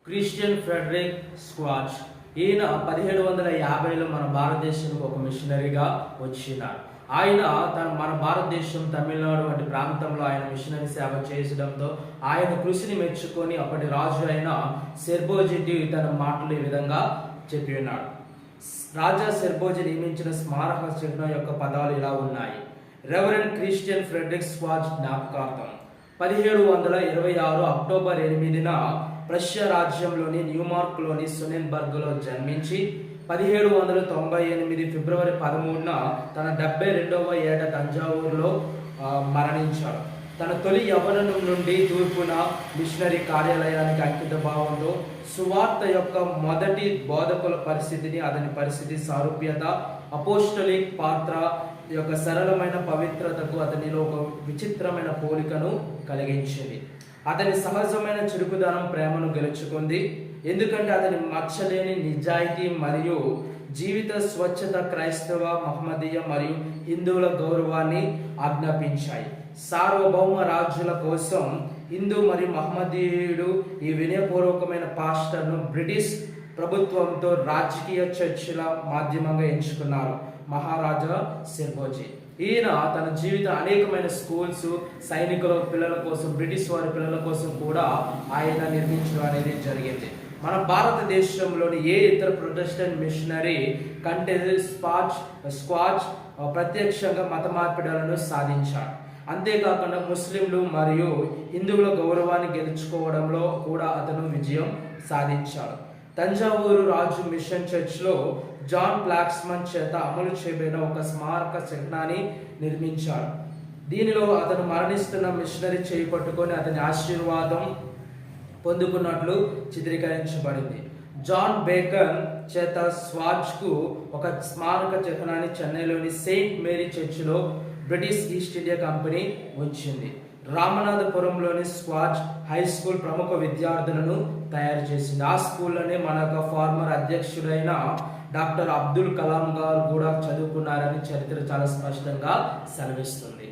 Christian Frederick Skoch. ఈయన 1750లో మన భారతదేశానికి ఒక మిషనరీగా వచ్చినారు. ఆయన మన భారతదేశం తమిళనాడు వంటి ప్రాంతంలో ఆయన మిషనరీ సేవ చేసడంతో ఆయన కృషిని మెచ్చుకొని అప్పటి రాజు అయిన సెర్బోజి తన మాటలు ఈ విధంగా చెప్పి ఉన్నాడు. రాజా సెర్బోజి నియమించిన స్మారక చిహ్నం యొక్క పదాలు ఇలా ఉన్నాయి: రెవరెండ్ క్రిస్టియన్ ఫ్రెడరిక్ స్క్వాచ్ జ్ఞాపకార్థం. 1726 అక్టోబర్ 8న ప్రష్యా రాజ్యంలోని న్యూమార్క్లోని సునెన్బర్గ్లో జన్మించి 1798 ఫిబ్రవరి 13న తన 72వ ఏట తంజావూరులో మరణించాడు. తన తొలి యవ్వనం నుండి తూర్పున మిషనరీ కార్యాలయానికి అంకిత భావంతో సువార్త యొక్క మొదటి బోధకుల పరిస్థితిని, అతని పరిస్థితి సారూప్యత, అపోస్టలిక్ పాత్ర యొక్క సరళమైన పవిత్రతకు అతనిలో ఒక విచిత్రమైన పోలికను కలిగించింది. అతని సహజమైన చురుకుదనం ప్రేమను గెలుచుకుంది. ఎందుకంటే అతని మచ్చలేని నిజాయితీ మరియు జీవిత స్వచ్ఛత క్రైస్తవ, మహమ్మదీయ మరియు హిందువుల గౌరవాన్ని ఆజ్ఞాపించాయి. సార్వభౌమ రాజుల కోసం హిందూ మరియు మహమ్మదీయుడు ఈ వినయపూర్వకమైన పాస్టర్ను బ్రిటిష్ ప్రభుత్వంతో రాజకీయ చర్చల మాధ్యమంగా ఎంచుకున్నారు మహారాజా సెర్బోజి. ఈయన తన జీవిత అనేకమైన స్కూల్స్, సైనికుల పిల్లల కోసం, బ్రిటిష్ వారి పిల్లల కోసం కూడా ఆయన నిర్మించడం అనేది జరిగింది. మన భారతదేశంలోని ఏ ఇతర ప్రొటెస్టెంట్ మిషనరీ కంటే స్క్వాచ్ ప్రత్యక్షంగా మత మార్పిడులను సాధించాడు. అంతేకాకుండా ముస్లింలు మరియు హిందువుల గౌరవాన్ని గెలుచుకోవడంలో కూడా అతను విజయం సాధించాడు. తంజావూరు రాజు మిషన్ చర్చ్లో జాన్ ఫ్లాక్స్మన్ చేత అమలు చేయబడిన ఒక స్మారక చిహ్నాన్ని నిర్మించాడు. దీనిలో అతను మరణిస్తున్న మిషనరీ చేయి పట్టుకొని అతని ఆశీర్వాదం పొందుకున్నట్లు చిత్రీకరించబడింది. జాన్ బేకన్ చేత స్వాచ్కు ఒక స్మారక చిహ్నాన్ని చెన్నైలోని సెయింట్ మేరీ చర్చిలో బ్రిటిష్ ఈస్ట్ ఇండియా కంపెనీ ఉంచింది. రామనాథపురంలోని స్క్వాచ్ హై స్కూల్ ప్రముఖ విద్యార్థులను తయారు చేసింది. ఆ స్కూల్లోనే మన ఫార్మర్ అధ్యక్షుడైన డాక్టర్ అబ్దుల్ కలాం గారు కూడా చదువుకున్నారని చరిత్ర చాలా స్పష్టంగా సెలవిస్తుంది.